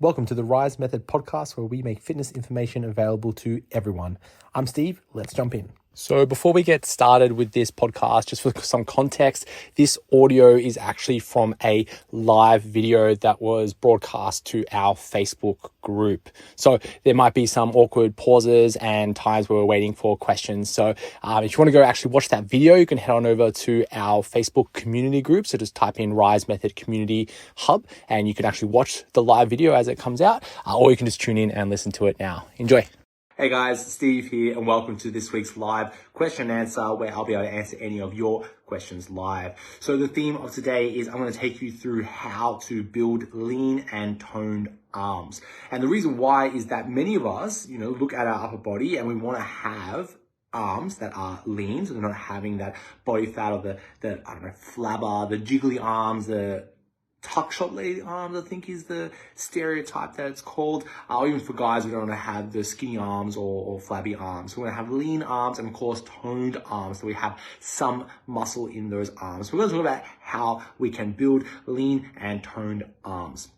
Welcome to the Rise Method podcast, where we make fitness information available to everyone. I'm Steve. Let's jump in. So before we get started with this podcast, just for some context, this audio is actually from a live video that was broadcast to our Facebook group. So there might be some awkward pauses and times where we're waiting for questions. So if you want to go actually watch that video, you can head on over to our Facebook community group. So just type in Rise Method Community Hub and you can actually watch the live video as it comes out, or you can just tune in and listen to it now. Enjoy. Hey guys, Steve here, and welcome to this week's live question and answer, where I'll be able to answer any of your questions live. So the theme of today is I'm going to take you through how to build lean and toned arms. And the reason why is that many of us, look at our upper body and we want to have arms that are lean, so they're not having that body fat of the flabber, the jiggly arms, the tuck shot lady arms, I think is the stereotype that it's called. Or even for guys, we don't want to have the skinny arms or flabby arms. We want to have lean arms and of course toned arms, so we have some muscle in those arms. We're going to talk about how we can build lean and toned arms.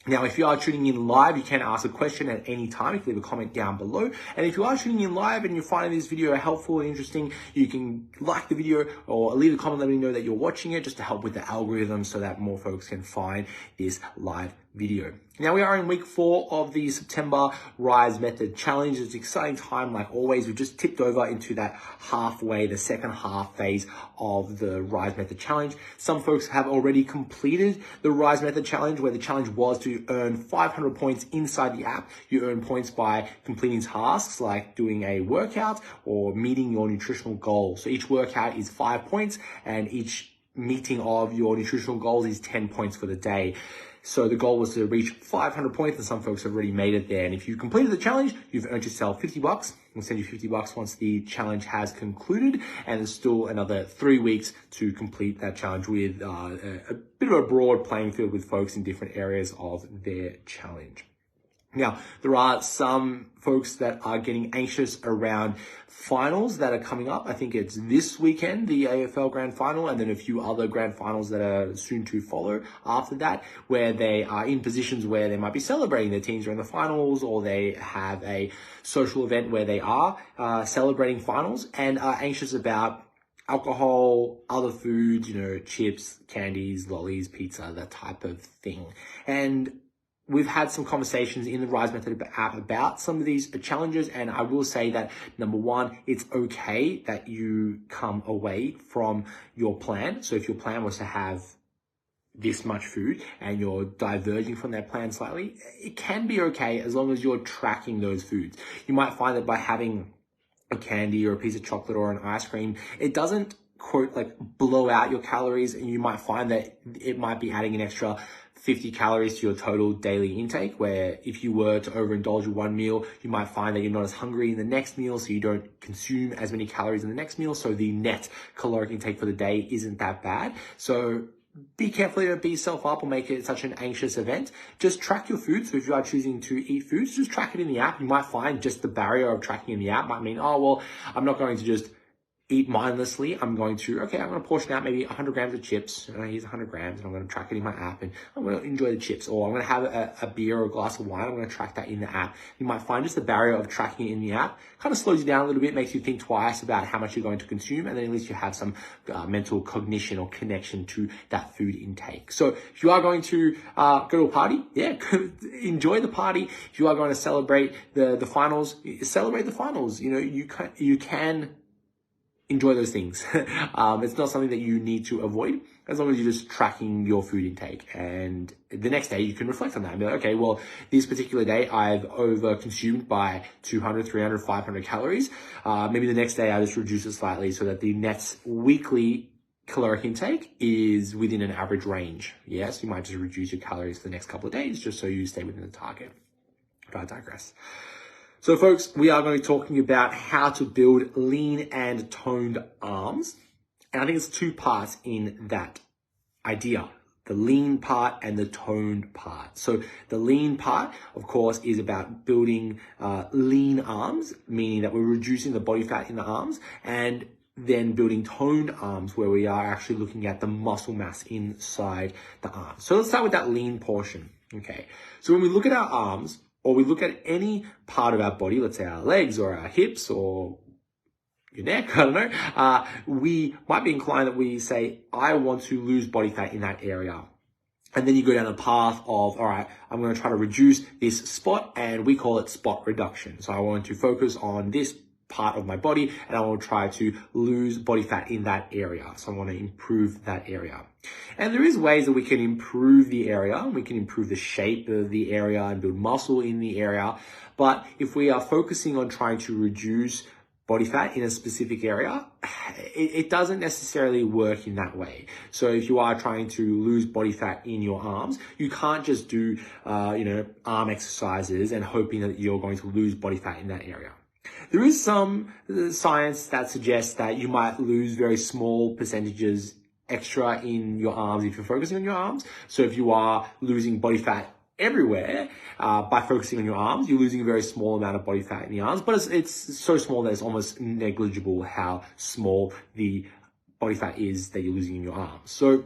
Now, if you are tuning in live, you can ask a question at any time. You can leave a comment down below. And if you are tuning in live and you're finding this video helpful and interesting, you can like the video or leave a comment letting me know that you're watching it, just to help with the algorithm so that more folks can find this live video. Now, we are in week 4 of the September Rise Method Challenge. It's an exciting time, like always. We've just tipped over into that the second half phase of the Rise Method Challenge. Some folks have already completed the Rise Method Challenge, where the challenge was to earn 500 points inside the app. You earn points by completing tasks like doing a workout or meeting your nutritional goal. So each workout is 5 points, and each meeting of your nutritional goals is 10 points for the day. So the goal was to reach 500 points, and some folks have already made it there. And if you completed the challenge, you've earned yourself $50. We'll send you $50 once the challenge has concluded. And there's still another 3 weeks to complete that challenge with a bit of a broad playing field with folks in different areas of their challenge. Now, there are some folks that are getting anxious around finals that are coming up. I think it's this weekend, the AFL Grand Final, and then a few other Grand Finals that are soon to follow after that, where they are in positions where they might be celebrating their teams are in the finals, or they have a social event where they are celebrating finals and are anxious about alcohol, other foods, chips, candies, lollies, pizza, that type of thing. And we've had some conversations in the Rise Method app about some of these challenges, and I will say that, number one, it's okay that you come away from your plan. So if your plan was to have this much food and you're diverging from that plan slightly, it can be okay as long as you're tracking those foods. You might find that by having a candy or a piece of chocolate or an ice cream, it doesn't blow out your calories, and you might find that it might be adding an extra 50 calories to your total daily intake, where if you were to overindulge with one meal, you might find that you're not as hungry in the next meal, so you don't consume as many calories in the next meal, so the net caloric intake for the day isn't that bad. So be careful, don't beat yourself up or make it such an anxious event. Just track your food. So if you are choosing to eat foods, just track it in the app. You might find just the barrier of tracking in the app might mean, I'm not going to just eat mindlessly. I'm going to portion out maybe 100 grams of chips. Here's 100 grams, and I'm going to track it in my app, and I'm going to enjoy the chips. Or I'm going to have a beer or a glass of wine. I'm going to track that in the app. You might find just the barrier of tracking it in the app kind of slows you down a little bit, makes you think twice about how much you're going to consume, and then at least you have some mental cognition or connection to that food intake. So if you are going to go to a party, enjoy the party. If you are going to celebrate the finals, celebrate the finals. You can enjoy those things. It's not something that you need to avoid, as long as you're just tracking your food intake. And the next day you can reflect on that and be like, okay, well, this particular day I've over consumed by 200, 300, 500 calories. Maybe the next day I just reduce it slightly so that the net weekly caloric intake is within an average range. Yes, you might just reduce your calories for the next couple of days just so you stay within the target. But I digress. So folks, we are going to be talking about how to build lean and toned arms. And I think it's 2 parts in that idea, the lean part and the toned part. So the lean part, of course, is about building lean arms, meaning that we're reducing the body fat in the arms, and then building toned arms, where we are actually looking at the muscle mass inside the arm. So let's start with that lean portion. Okay, so when we look at our arms, or we look at any part of our body, let's say our legs or our hips or your neck, I don't know, we might be inclined that we say, I want to lose body fat in that area. And then you go down a path of, all right, I'm going to try to reduce this spot, and we call it spot reduction. So I want to focus on this part of my body, and I want to try to lose body fat in that area. So I want to improve that area. And there is ways that we can improve the area. We can improve the shape of the area and build muscle in the area. But if we are focusing on trying to reduce body fat in a specific area, it doesn't necessarily work in that way. So if you are trying to lose body fat in your arms, you can't just do, arm exercises and hoping that you're going to lose body fat in that area. There is some science that suggests that you might lose very small percentages extra in your arms if you're focusing on your arms. So if you are losing body fat everywhere by focusing on your arms, you're losing a very small amount of body fat in the arms, but it's so small that it's almost negligible how small the body fat is that you're losing in your arms. So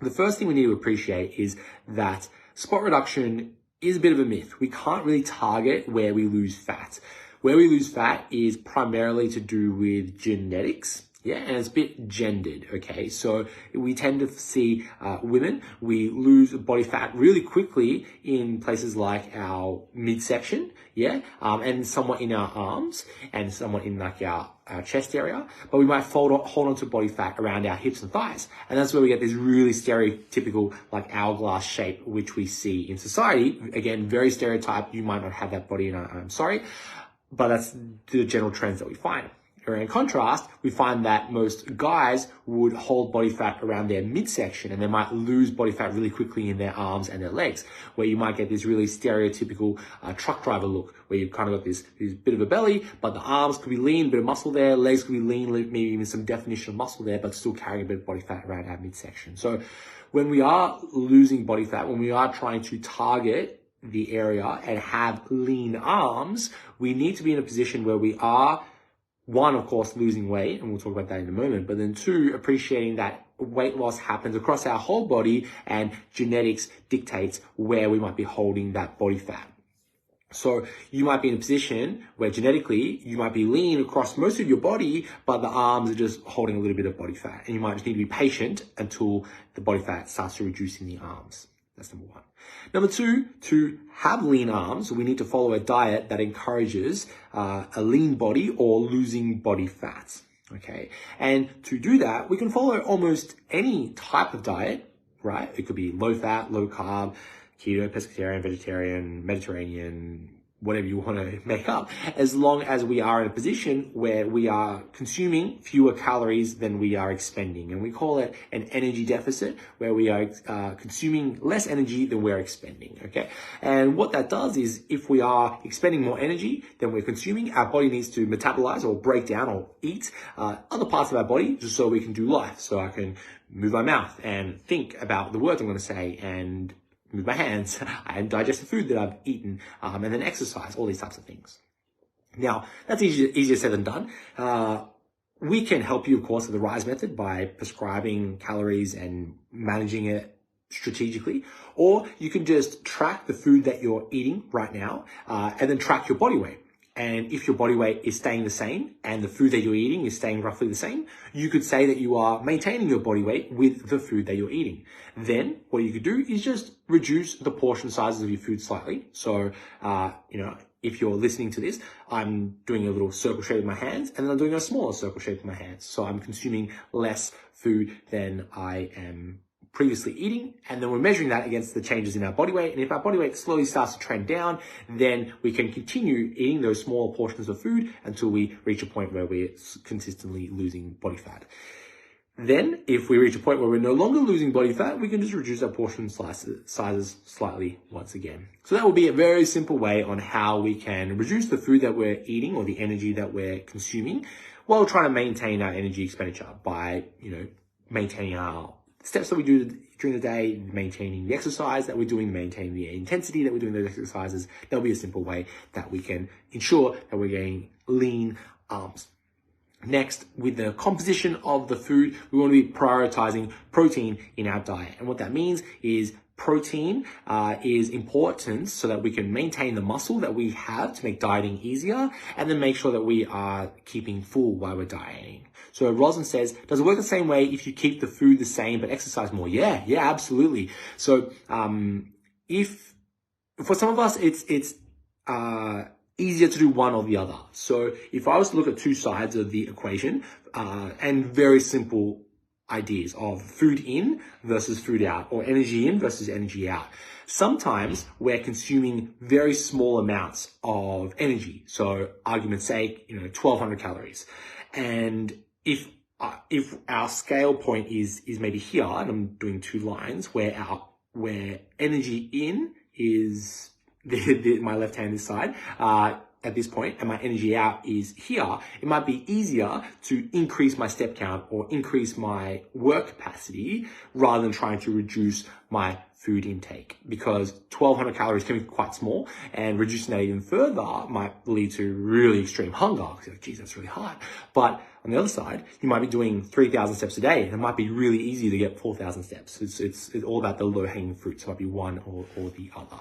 the first thing we need to appreciate is that spot reduction is a bit of a myth. We can't really target where we lose fat. Where we lose fat is primarily to do with genetics. Yeah, and it's a bit gendered, okay? So we tend to see women, we lose body fat really quickly in places like our midsection, yeah, and somewhat in our arms and somewhat in like our chest area, but we might hold on to body fat around our hips and thighs. And that's where we get this really stereotypical like hourglass shape, which we see in society. Again, very stereotyped. You might not have that body, and I'm sorry, but that's the general trends that we find. Or in contrast, we find that most guys would hold body fat around their midsection, and they might lose body fat really quickly in their arms and their legs, where you might get this really stereotypical truck driver look, where you've kind of got this bit of a belly, but the arms could be lean, a bit of muscle there, legs could be lean, maybe even some definition of muscle there, but still carrying a bit of body fat around our midsection. So when we are losing body fat, when we are trying to target the area and have lean arms, we need to be in a position where we are, one, of course, losing weight, and we'll talk about that in a moment, but then two, appreciating that weight loss happens across our whole body and genetics dictates where we might be holding that body fat. So you might be in a position where genetically you might be lean across most of your body, but the arms are just holding a little bit of body fat, and you might just need to be patient until the body fat starts to reduce in the arms. That's number one. Number two, to have lean arms, we need to follow a diet that encourages a lean body or losing body fat. Okay. And to do that, we can follow almost any type of diet, right? It could be low fat, low carb, keto, pescatarian, vegetarian, Mediterranean, whatever you want to make up, as long as we are in a position where we are consuming fewer calories than we are expending. And we call it an energy deficit, where we are consuming less energy than we're expending, okay? And what that does is, if we are expending more energy than we're consuming, our body needs to metabolize or break down or eat other parts of our body just so we can do life. So I can move my mouth and think about the words I'm going to say, and move my hands and digest the food that I've eaten, and then exercise, all these types of things. Now, that's easier said than done. We can help you, of course, with the RISE method by prescribing calories and managing it strategically, or you can just track the food that you're eating right now, and then track your body weight. And if your body weight is staying the same and the food that you're eating is staying roughly the same, you could say that you are maintaining your body weight with the food that you're eating. Then what you could do is just reduce the portion sizes of your food slightly. So, if you're listening to this, I'm doing a little circle shape with my hands, and then I'm doing a smaller circle shape with my hands. So I'm consuming less food than I am previously eating, and then we're measuring that against the changes in our body weight. And if our body weight slowly starts to trend down, then we can continue eating those smaller portions of food until we reach a point where we're consistently losing body fat. Then, if we reach a point where we're no longer losing body fat, we can just reduce our portion sizes slightly once again. So that will be a very simple way on how we can reduce the food that we're eating or the energy that we're consuming, while trying to maintain our energy expenditure by, maintaining our steps that we do during the day, maintaining the exercise that we're doing, maintaining the intensity that we're doing those exercises. That'll be a simple way that we can ensure that we're getting lean arms. Next, with the composition of the food, we want to be prioritizing protein in our diet. And what that means is protein is important so that we can maintain the muscle that we have to make dieting easier, and then make sure that we are keeping full while we're dieting. So Roslyn says, does it work the same way if you keep the food the same but exercise more? Yeah, absolutely. So if for some of us it's easier to do one or the other. So if I was to look at two sides of the equation and very simple ideas of food in versus food out, or energy in versus energy out. Sometimes we're consuming very small amounts of energy. So argument's sake, 1200 calories. And if our scale point is maybe here, and I'm doing two lines where energy in is my left hand this side, at this point, and my energy out is here, it might be easier to increase my step count or increase my work capacity rather than trying to reduce my food intake, because 1200 calories can be quite small, and reducing that even further might lead to really extreme hunger. Because, geez, that's really hard. But on the other side, you might be doing 3,000 steps a day, and it might be really easy to get 4,000 steps. It's all about the low-hanging fruits. So it might be one or the other.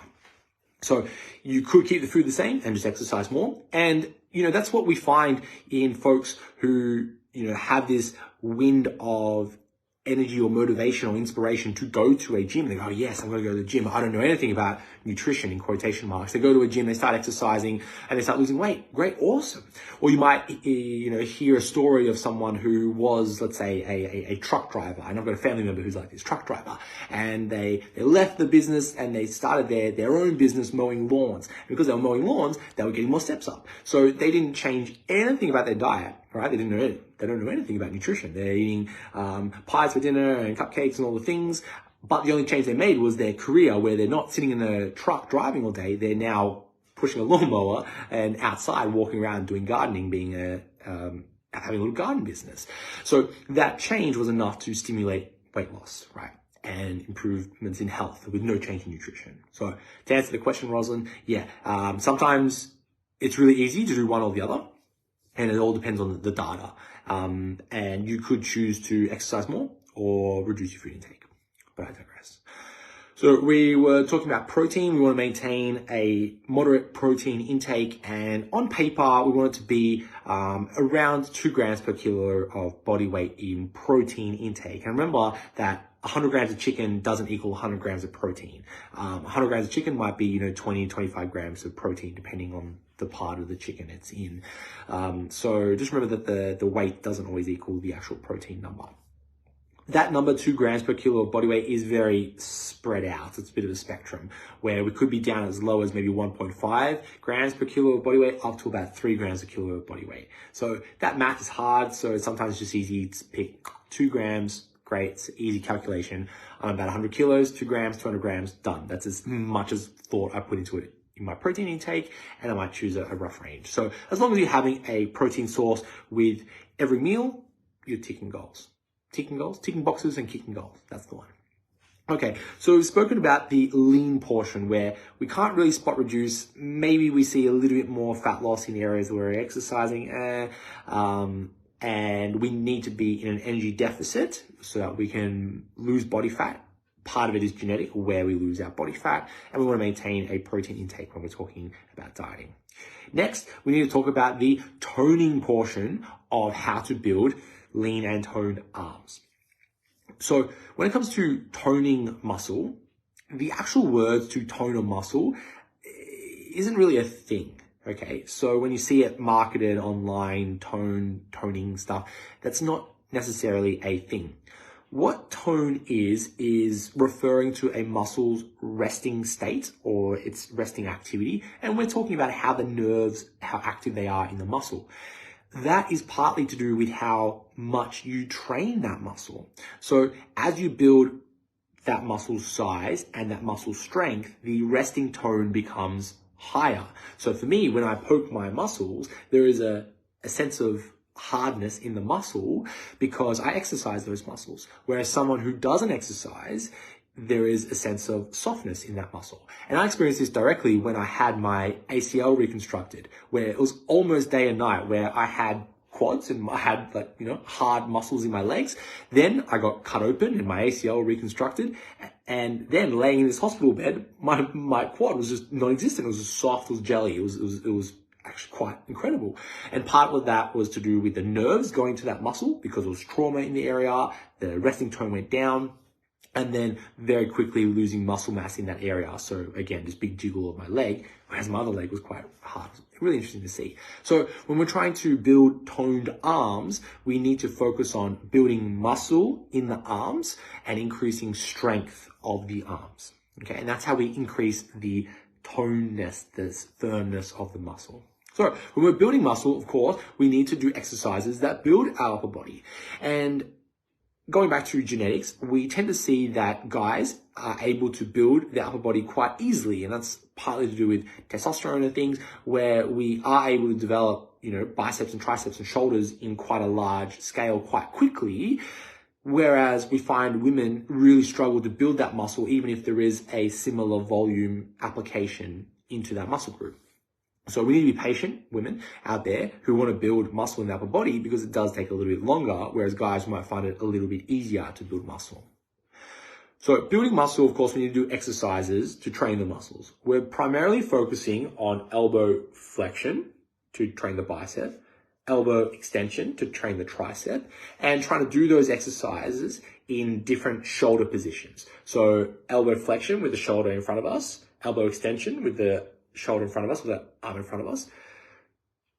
So you could keep the food the same and just exercise more. And, that's what we find in folks who, have this wind of energy or motivation or inspiration to go to a gym. They go, oh, yes, I'm going to go to the gym. I don't know anything about nutrition, in quotation marks. They go to a gym, they start exercising, and they start losing weight. Great, awesome. Or you might, hear a story of someone who was, let's say, a truck driver. And I've got a family member who's like this truck driver. And they left the business and they started their own business mowing lawns. And because they were mowing lawns, they were getting more steps up. So they didn't change anything about their diet, right? They don't know anything about nutrition. They're eating pies for dinner and cupcakes and all the things. But the only change they made was their career, where they're not sitting in a truck driving all day. They're now pushing a lawnmower and outside walking around doing gardening, being having a little garden business. So that change was enough to stimulate weight loss, right? And improvements in health with no change in nutrition. So to answer the question, Rosalind, sometimes it's really easy to do one or the other. And it all depends on the data. And you could choose to exercise more or reduce your food intake. But I digress. So we were talking about protein. We want to maintain a moderate protein intake. And on paper, we want it to be around 2 grams per kilo of body weight in protein intake. And remember that 100 grams of chicken doesn't equal 100 grams of protein. 100 grams of chicken might be, 20, 25 grams of protein, depending on the part of the chicken it's in. So just remember that the weight doesn't always equal the actual protein number. That number, 2 grams per kilo of body weight, is very spread out. It's a bit of a spectrum where we could be down as low as maybe 1.5 grams per kilo of body weight up to about 3 grams per kilo of body weight. So that math is hard. So sometimes it's just easy to pick 2 grams. Great, it's an easy calculation. I'm about 100 kilos, 2 grams, 200 grams, done. That's as much as thought I put into it in my protein intake, and I might choose a rough range. So as long as you're having a protein source with every meal, you're ticking goals. Ticking boxes and kicking goals. That's the one. Okay, so we've spoken about the lean portion where we can't really spot reduce. Maybe we see a little bit more fat loss in areas where we're exercising, and we need to be in an energy deficit so that we can lose body fat. Part of it is genetic, where we lose our body fat, and we want to maintain a protein intake when we're talking about dieting. Next, we need to talk about the toning portion of how to build lean and toned arms. So when it comes to toning muscle, the actual words to tone a muscle isn't really a thing. Okay, so when you see it marketed online, toning stuff, that's not necessarily a thing. What tone is referring to a muscle's resting state or its resting activity. And we're talking about how the nerves, how active they are in the muscle. That is partly to do with how much you train that muscle. So as you build that muscle's size and that muscle strength, the resting tone becomes higher. So for me, when I poke my muscles, there is a sense of hardness in the muscle because I exercise those muscles. Whereas someone who doesn't exercise, there is a sense of softness in that muscle. And I experienced this directly when I had my ACL reconstructed, where it was almost day and night, where I had quads and I had hard muscles in my legs. Then I got cut open and my ACL reconstructed. And then laying in this hospital bed, my quad was just non-existent. It was just soft, it was jelly. It was actually quite incredible. And part of that was to do with the nerves going to that muscle because there was trauma in the area. The resting tone went down, and then very quickly losing muscle mass in that area. So again, this big jiggle of my leg, whereas my other leg was quite hard. Really interesting to see. So when we're trying to build toned arms, we need to focus on building muscle in the arms and increasing strength of the arms. Okay, and that's how we increase the tonedness, the firmness of the muscle. So when we're building muscle, of course, we need to do exercises that build our upper body. And going back to genetics, we tend to see that guys are able to build their upper body quite easily. And that's partly to do with testosterone and things, where we are able to develop, biceps and triceps and shoulders in quite a large scale quite quickly. Whereas we find women really struggle to build that muscle, even if there is a similar volume application into that muscle group. So we need to be patient, women out there who want to build muscle in the upper body, because it does take a little bit longer, whereas guys might find it a little bit easier to build muscle. So building muscle, of course, we need to do exercises to train the muscles. We're primarily focusing on elbow flexion to train the bicep, elbow extension to train the tricep, and trying to do those exercises in different shoulder positions. So elbow flexion with the shoulder in front of us, elbow extension with the shoulder in front of us, with the arm in front of us,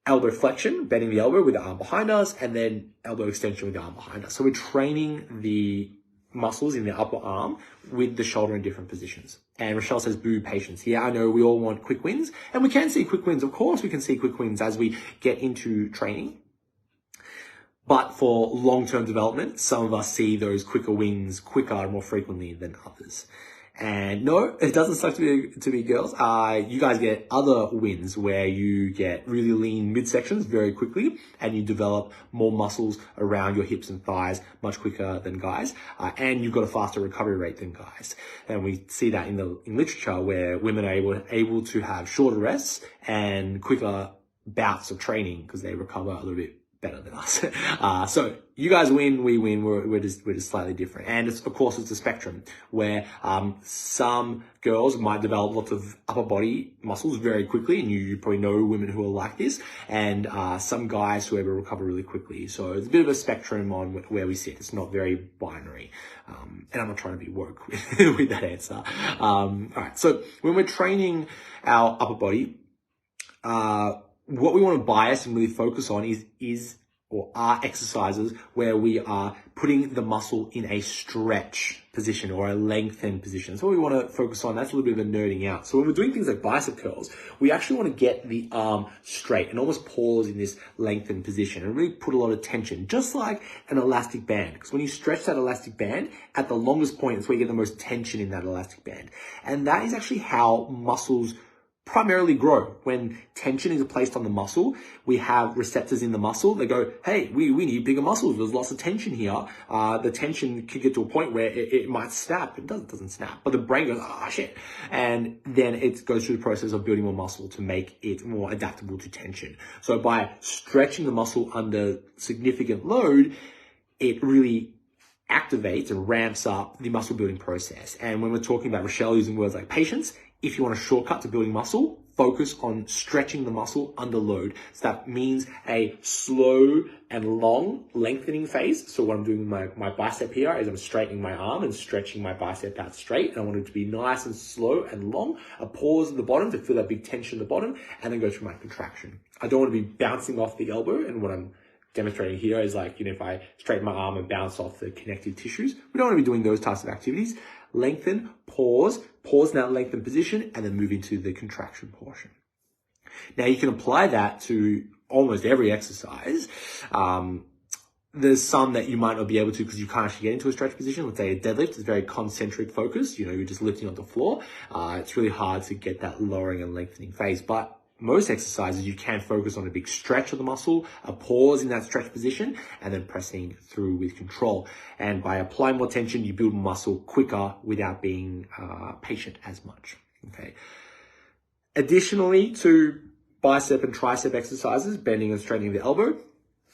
elbow flexion, bending the elbow with the arm behind us, and then elbow extension with the arm behind us. So we're training the muscles in the upper arm with the shoulder in different positions. And Rochelle says, boo, patience. Yeah, I know we all want quick wins, and we can see quick wins. Of course, we can see quick wins as we get into training. But for long-term development, some of us see those quicker wins quicker and more frequently than others. And no, it doesn't suck to be girls. You guys get other wins where you get really lean midsections very quickly, and you develop more muscles around your hips and thighs much quicker than guys. And you've got a faster recovery rate than guys. And we see that in literature, where women are able to have shorter rests and quicker bouts of training because they recover a little bit better than us. So you guys win, we win. We're just slightly different. And it's a spectrum where some girls might develop lots of upper body muscles very quickly, and you probably know women who are like this, and some guys who are able to recover really quickly. So it's a bit of a spectrum on where we sit. It's not very binary. And I'm not trying to be woke with that answer. All right. So when we're training our upper body, what we want to bias and really focus on are exercises where we are putting the muscle in a stretch position or a lengthened position. So what we want to focus on, that's a little bit of a nerding out. So when we're doing things like bicep curls, we actually want to get the arm straight and almost pause in this lengthened position and really put a lot of tension, just like an elastic band. Because when you stretch that elastic band, at the longest point, it's where you get the most tension in that elastic band. And that is actually how muscles primarily grow. When tension is placed on the muscle, we have receptors in the muscle that go, hey, we need bigger muscles. There's lots of tension here. The tension could get to a point where it might snap. It doesn't snap, but the brain goes, shit. And then it goes through the process of building more muscle to make it more adaptable to tension. So by stretching the muscle under significant load, it really activates and ramps up the muscle building process. And when we're talking about Rochelle using words like patience, if you want a shortcut to building muscle, focus on stretching the muscle under load. So that means a slow and long lengthening phase. So what I'm doing with my bicep here is I'm straightening my arm and stretching my bicep out straight. And I want it to be nice and slow and long. A pause at the bottom to feel that big tension at the bottom, and then go through my contraction. I don't want to be bouncing off the elbow. And what I'm demonstrating here is if I straighten my arm and bounce off the connective tissues. We don't want to be doing those types of activities. Lengthen, pause in that lengthened position, and then move into the contraction portion. Now you can apply that to almost every exercise. There's some that you might not be able to because you can't actually get into a stretch position. Let's say a deadlift is very concentric focus. You're just lifting on the floor. It's really hard to get that lowering and lengthening phase, but most exercises, you can focus on a big stretch of the muscle, a pause in that stretch position, and then pressing through with control. And by applying more tension, you build muscle quicker without being patient as much. Okay. Additionally to bicep and tricep exercises, bending and straightening the elbow,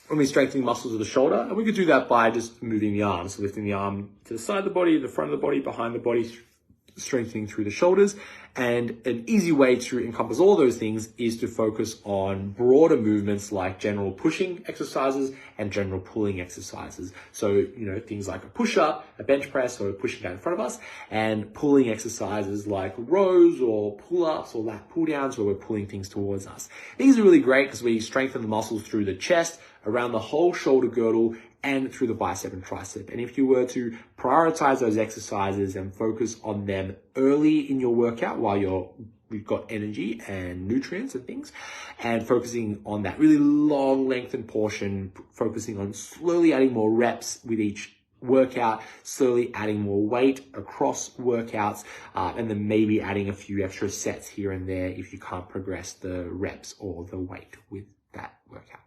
when we're strengthening muscles of the shoulder, and we could do that by just moving the arms, so lifting the arm to the side of the body, the front of the body, behind the body, strengthening through the shoulders. And an easy way to encompass all those things is to focus on broader movements like general pushing exercises and general pulling exercises. So, things like a push-up, a bench press, or pushing down in front of us, and pulling exercises like rows or pull-ups or lat pull-downs where we're pulling things towards us. These are really great because we strengthen the muscles through the chest, around the whole shoulder girdle, and through the bicep and tricep. And if you were to prioritize those exercises and focus on them early in your workout while you've got energy and nutrients and things, and focusing on that really long lengthened portion, focusing on slowly adding more reps with each workout, slowly adding more weight across workouts, and then maybe adding a few extra sets here and there if you can't progress the reps or the weight with that workout.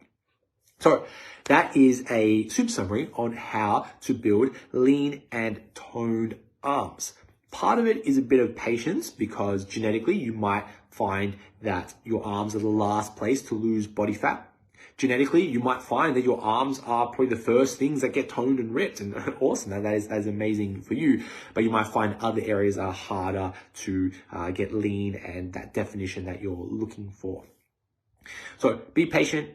So that is a super summary on how to build lean and toned arms. Part of it is a bit of patience because genetically you might find that your arms are the last place to lose body fat. Genetically, you might find that your arms are probably the first things that get toned and ripped, and awesome, that is amazing for you. But you might find other areas are harder to get lean and that definition that you're looking for. So be patient.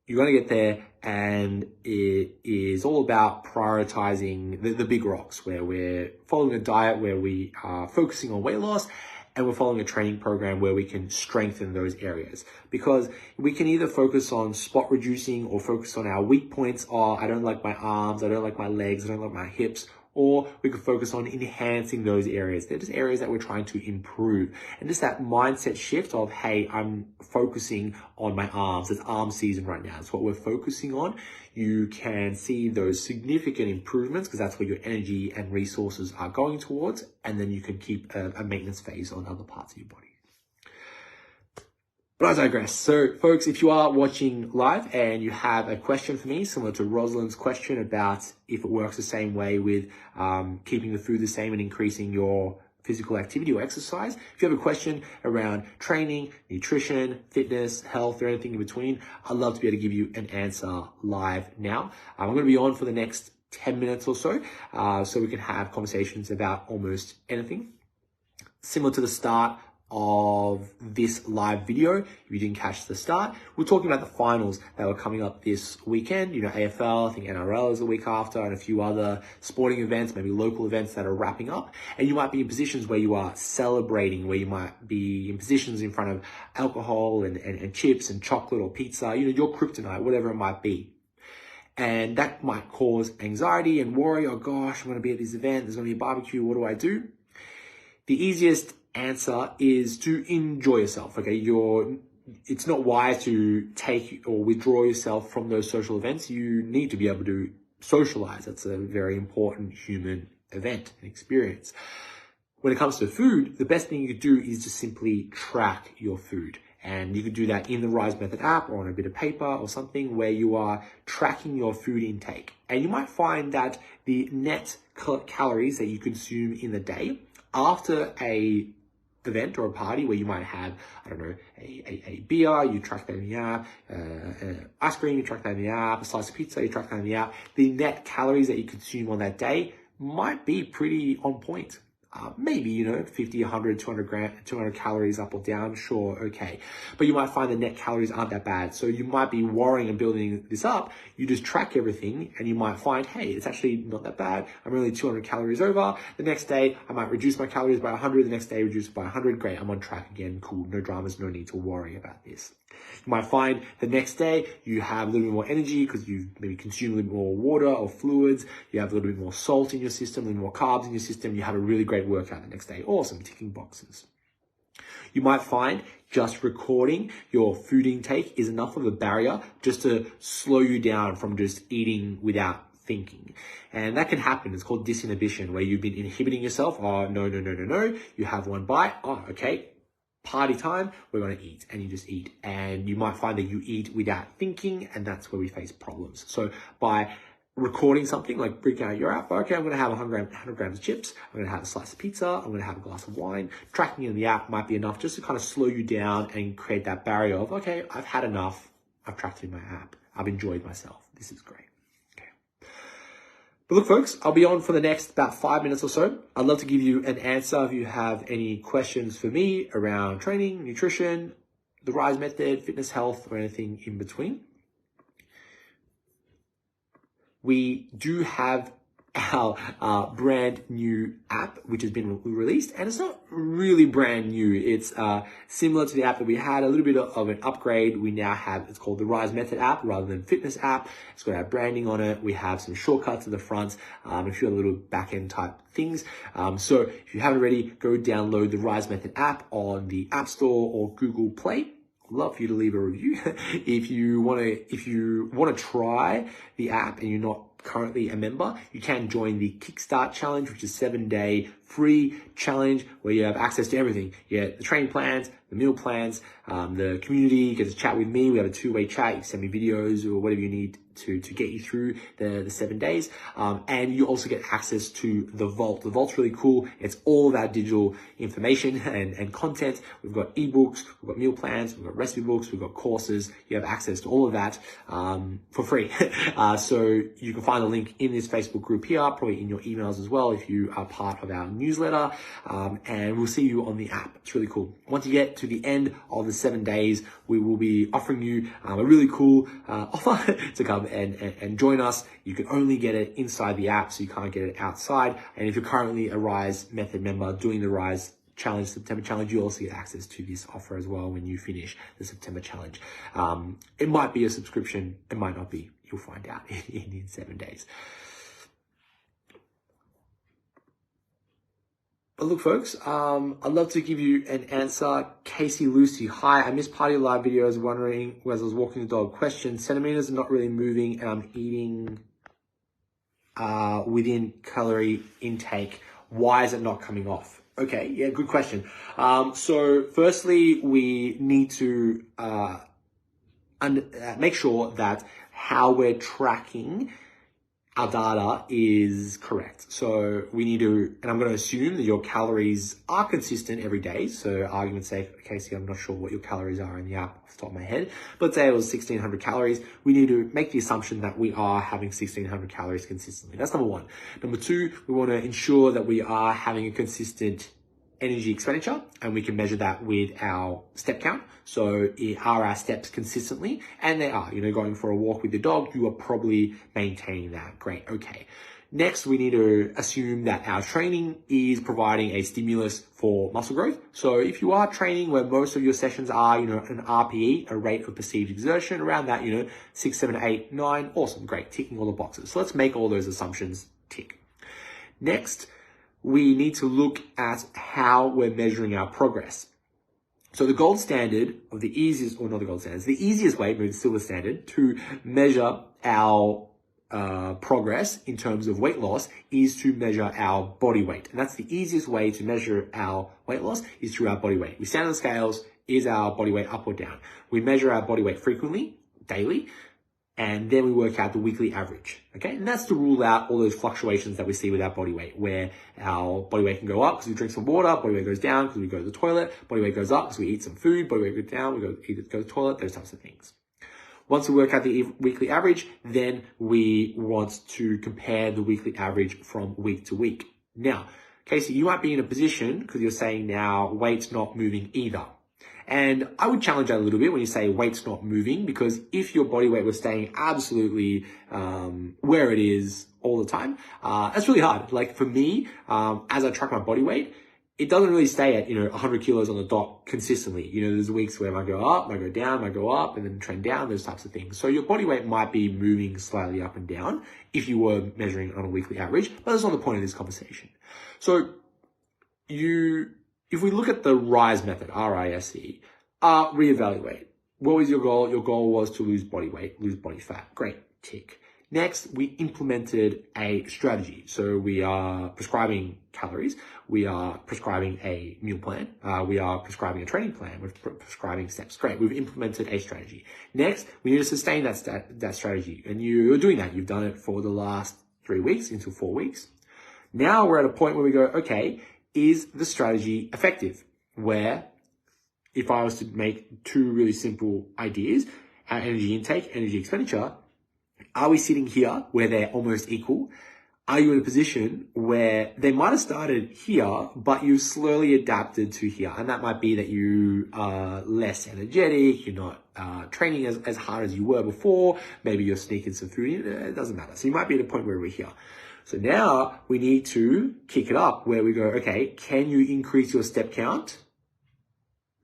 You're going to get there, and it is all about prioritizing the big rocks where we're following a diet where we are focusing on weight loss, and we're following a training program where we can strengthen those areas. Because we can either focus on spot reducing or focus on our weak points. Oh, I don't like my arms, I don't like my legs, I don't like my hips. Or we could focus on enhancing those areas. They're just areas that we're trying to improve. And just that mindset shift of, hey, I'm focusing on my arms. It's arm season right now. It's what we're focusing on. You can see those significant improvements because that's where your energy and resources are going towards. And then you can keep a maintenance phase on other parts of your body. But I digress. So folks, if you are watching live and you have a question for me, similar to Rosalind's question about if it works the same way with keeping the food the same and increasing your physical activity or exercise, if you have a question around training, nutrition, fitness, health, or anything in between, I'd love to be able to give you an answer live now. I'm going to be on for the next 10 minutes or so, so we can have conversations about almost anything. Similar to the start of this live video, if you didn't catch the start, we're talking about the finals that are coming up this weekend. AFL, I think NRL is the week after, and a few other sporting events, maybe local events that are wrapping up. And you might be in positions where you are celebrating, where you might be in positions in front of alcohol and chips and chocolate or pizza, your kryptonite, whatever it might be. And that might cause anxiety and worry. Oh gosh, I'm going to be at this event. There's going to be a barbecue. What do I do? The easiest answer is to enjoy yourself. Okay, it's not wise to take or withdraw yourself from those social events. You need to be able to socialize. That's a very important human event and experience. When it comes to food, the best thing you could do is just simply track your food. And you could do that in the Rise Method app or on a bit of paper or something where you are tracking your food intake. And you might find that the net calories that you consume in the day after a event or a party where you might have, a beer, you track that in the app, ice cream, you track that in the app, a slice of pizza, you track that in the app. The net calories that you consume on that day might be pretty on point. Maybe, 50, 100, 200 calories up or down, sure, okay. But you might find the net calories aren't that bad. So you might be worrying and building this up. You just track everything and you might find, hey, it's actually not that bad. I'm only 200 calories over. The next day, I might reduce my calories by 100. The next day, reduce it by 100. Great, I'm on track again. Cool, no dramas, no need to worry about this. You might find the next day you have a little bit more energy because you've maybe consumed a little bit more water or fluids. You have a little bit more salt in your system, a little more carbs in your system. You have a really great workout the next day. Awesome, ticking boxes. You might find just recording your food intake is enough of a barrier just to slow you down from just eating without thinking. And that can happen. It's called disinhibition, where you've been inhibiting yourself. Oh, no. You have one bite. Oh, okay. Party time, we're going to eat, and you just eat. And you might find that you eat without thinking, and that's where we face problems. So by recording something, like breaking out your app, okay, I'm going to have 100 grams of chips, I'm going to have a slice of pizza, I'm going to have a glass of wine. Tracking in the app might be enough just to kind of slow you down and create that barrier of, okay, I've had enough, I've tracked in my app, I've enjoyed myself, this is great. But look, folks, I'll be on for the next about 5 minutes or so. I'd love to give you an answer if you have any questions for me around training, nutrition, the RISE method, fitness, health, or anything in between. We do have our brand new app, which has been released, and it's not really brand new. It's similar to the app that we had, a little bit of an upgrade. We now have, it's called the RISE Method app rather than Fitness app. It's got our branding on it. We have some shortcuts at the front, a few little back-end type things. So if you haven't already, go download the RISE Method app on the App Store or Google Play. Love for you to leave a review. If you want to try the app and you're not currently a member, you can join the Kickstart Challenge, which is a 7-day free challenge where you have access to everything. You get the training plans, the meal plans, the community, you get to chat with me. We have a two-way chat. You can send me videos or whatever you need to get you through the 7 days. And you also get access to the Vault. The Vault's really cool. It's all of our digital information and content. We've got ebooks, we've got meal plans, we've got recipe books, we've got courses. You have access to all of that for free. So you can find the link in this Facebook group here, probably in your emails as well if you are part of our newsletter. And we'll see you on the app. It's really cool. Once you get to the end of the 7 days, we will be offering you a really cool offer to come and join us. You can only get it inside the app, so you can't get it outside. And if you're currently a RISE Method member doing the RISE Challenge, September Challenge, you also get access to this offer as well when you finish the September Challenge. It might be a subscription, it might not be. You'll find out in 7 days. But look, folks, I'd love to give you an answer. Casey Lucy, hi, I missed part of your live videos, wondering as I was walking the dog. Question, centimeters are not really moving and I'm eating within calorie intake. Why is it not coming off? Okay, yeah, good question. So firstly, we need to make sure that how we're tracking our data is correct. So we need to, and I'm going to assume that your calories are consistent every day. So argument's sake, Casey, I'm not sure what your calories are in the app off the top of my head, but let's say it was 1600 calories. We need to make the assumption that we are having 1600 calories consistently. That's number one. Number two, we want to ensure that we are having a consistent energy expenditure, and we can measure that with our step count. So are our steps consistently? And they are. Going for a walk with your dog, you are probably maintaining that. Great. Okay. Next, we need to assume that our training is providing a stimulus for muscle growth. So if you are training where most of your sessions are, an RPE, a rate of perceived exertion, around that, 6, 7, 8, 9, awesome, great, ticking all the boxes. So let's make all those assumptions tick. Next, we need to look at how we're measuring our progress. So the gold standard of the easiest, or not the gold standard, the easiest way, maybe the silver standard, to measure our progress in terms of weight loss is to measure our body weight. And that's the easiest way to measure our weight loss is through our body weight. We stand on the scales, is our body weight up or down? We measure our body weight frequently, daily, and then we work out the weekly average, okay? And that's to rule out all those fluctuations that we see with our body weight, where our body weight can go up because we drink some water, body weight goes down because we go to the toilet, body weight goes up because we eat some food, body weight goes down, we go to the toilet, those types of things. Once we work out the weekly average, then we want to compare the weekly average from week to week. Now, Casey, you might be in a position, because you're saying now weight's not moving either. And I would challenge that a little bit when you say weight's not moving, because if your body weight was staying absolutely where it is all the time, that's really hard. Like for me, as I track my body weight, it doesn't really stay at, 100 kilos on the dot consistently. There's weeks where I go up, I go down, I go up, and then trend down, those types of things. So your body weight might be moving slightly up and down if you were measuring it on a weekly average, but that's not the point of this conversation. So if we look at the RISE method, R-I-S-E, reevaluate. What was your goal? Your goal was to lose body weight, lose body fat. Great, tick. Next, we implemented a strategy. So we are prescribing calories. We are prescribing a meal plan. We are prescribing a training plan. We're prescribing steps. Great. We've implemented a strategy. Next, we need to sustain that strategy. And you're doing that. You've done it for the last 3 weeks into 4 weeks. Now we're at a point where we go, okay, is the strategy effective? Where if I was to make two really simple ideas, our energy intake, energy expenditure, are we sitting here where they're almost equal? are you in a position where they might have started here, but you've slowly adapted to here? And that might be that you are less energetic, you're not training as hard as you were before, maybe you're sneaking some food in, it doesn't matter. So you might be at a point where we're here. So now we need to kick it up where we go, okay, can you increase your step count?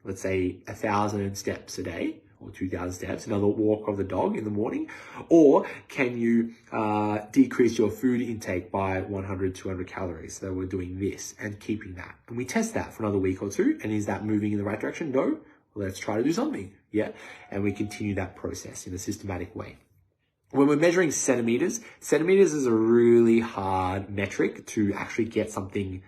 Let's say 1,000 steps a day or 2,000 steps, another walk of the dog in the morning. Or can you decrease your food intake by 100, 200 calories? So we're doing this and keeping that. And we test that for another week or two. And is that moving in the right direction? No. Let's try to do something. Yeah. And we continue that process in a systematic way. When we're measuring centimeters is a really hard metric to actually get something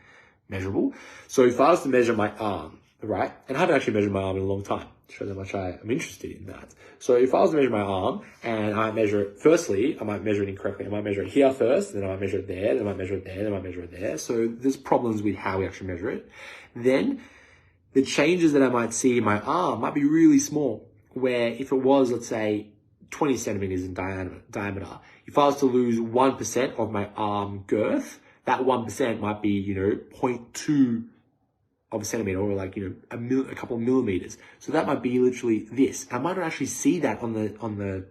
measurable. So if I was to measure my arm, right? And I haven't actually measured my arm in a long time to show how much I am interested in that. So if I was to measure my arm and I measure it, firstly, I might measure it incorrectly. I might measure it here first, then I might measure it there, then I might measure it there, then I might measure it there. So there's problems with how we actually measure it. Then the changes that I might see in my arm might be really small, where if it was, let's say, 20 centimeters in diameter, if I was to lose 1% of my arm girth, that 1% might be, 0.2 of a centimeter, or like, a couple of millimeters. So that might be literally this. I might not actually see that on the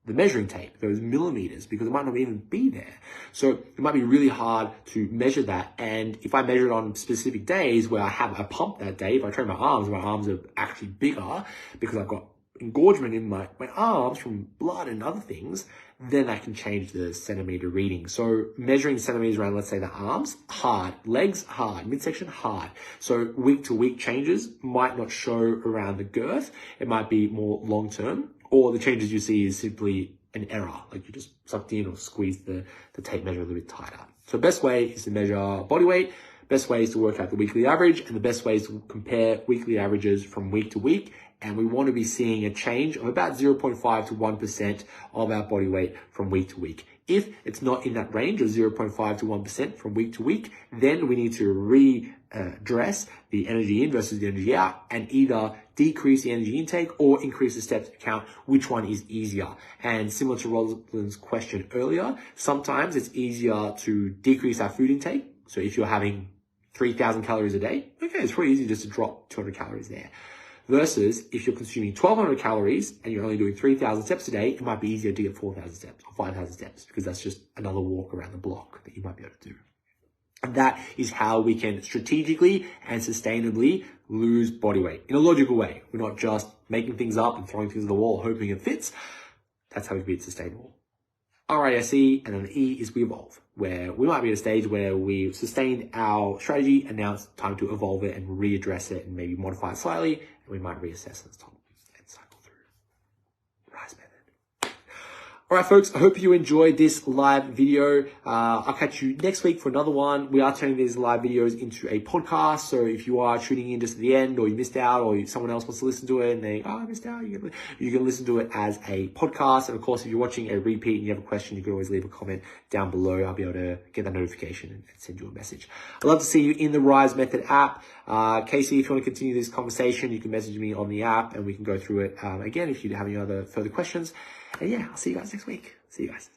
measuring tape, those millimeters, because it might not even be there. So it might be really hard to measure that. And if I measure it on specific days where I have a pump that day, if I train my arms are actually bigger because I've got engorgement in my arms from blood and other things, then I can change the centimeter reading. So measuring centimeters around, let's say, the arms, hard. Legs, hard. Midsection, hard. So week to week changes might not show around the girth. It might be more long term, or the changes you see is simply an error, like you just sucked in or squeezed the tape measure a little bit tighter. So best way is to measure body weight. Best way is to work out the weekly average, and the best way is to compare weekly averages from week to week. And we want to be seeing a change of about 0.5 to 1% of our body weight from week to week. If it's not in that range of 0.5 to 1% from week to week, then we need to readdress the energy in versus the energy out, and either decrease the energy intake or increase the steps count. Which one is easier? And similar to Rosalind's question earlier, sometimes it's easier to decrease our food intake. So if you're having 3,000 calories a day, okay, it's pretty easy just to drop 200 calories there. Versus if you're consuming 1,200 calories and you're only doing 3,000 steps a day, it might be easier to get 4,000 steps or 5,000 steps, because that's just another walk around the block that you might be able to do. And that is how we can strategically and sustainably lose body weight in a logical way. We're not just making things up and throwing things at the wall, hoping it fits. That's how we can be sustainable. RISE, and then the E is we evolve, where we might be at a stage where we've sustained our strategy and now it's time to evolve it and readdress it and maybe modify it slightly, and we might reassess this time and cycle through. RISE method. All right, folks, I hope you enjoyed this live video. I'll catch you next week for another one. We are turning these live videos into a podcast. So if you are tuning in just at the end, or you missed out, or someone else wants to listen to it and they, I missed out, you can listen to it as a podcast. And of course, if you're watching a repeat and you have a question, you can always leave a comment down below. I'll be able to get that notification and send you a message. I'd love to see you in the Rise Method app. Casey, if you want to continue this conversation, you can message me on the app and we can go through it again if you have any other further questions. And yeah, I'll see you guys next week. See you guys.